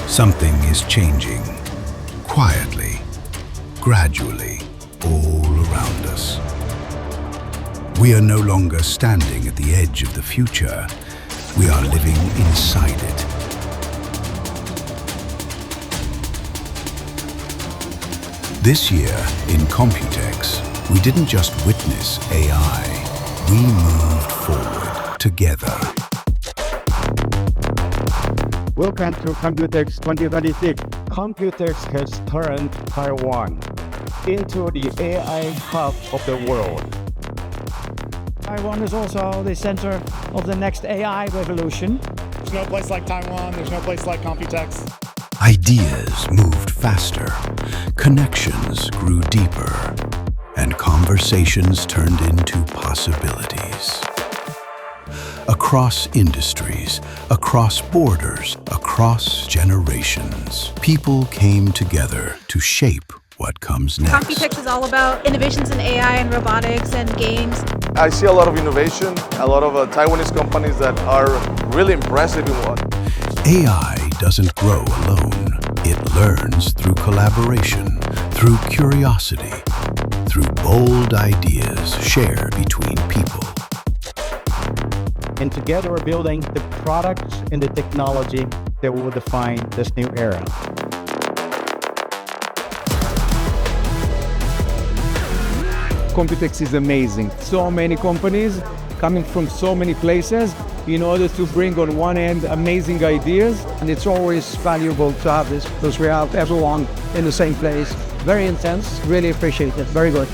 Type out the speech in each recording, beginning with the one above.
Something is changing, quietly, gradually, all around us. We are no longer standing at the edge of the future. We are living inside it. This year in COMPUTEX, we didn't just witness AI, we moved forward together. Welcome to COMPUTEX 2026. COMPUTEX has turned Taiwan into the AI hub of the world. Taiwan is also the center of the next AI revolution. There's no place like Taiwan, there's no place like COMPUTEX. Ideas moved faster, connections grew deeper, and conversations turned into possibilities. Across industries, across borders, across generations, people came together to shape what comes next. COMPUTEX is all about innovations in AI and robotics and games. I see a lot of innovation, a lot of Taiwanese companies that are really impressive in what. AI doesn't grow alone. It learns through collaboration, through curiosity, through bold ideas shared between people. And together we're building the products and the technology that will define this new era. COMPUTEX is amazing. So many companies coming from so many places in order to bring on one end amazing ideas. And it's always valuable to have this because we have everyone in the same place. Very intense, really appreciate it, very good.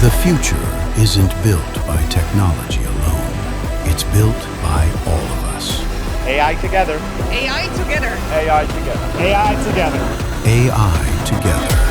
The future isn't built by technology alone. It's built by all of us. AI together. AI together. AI together. AI together. AI together.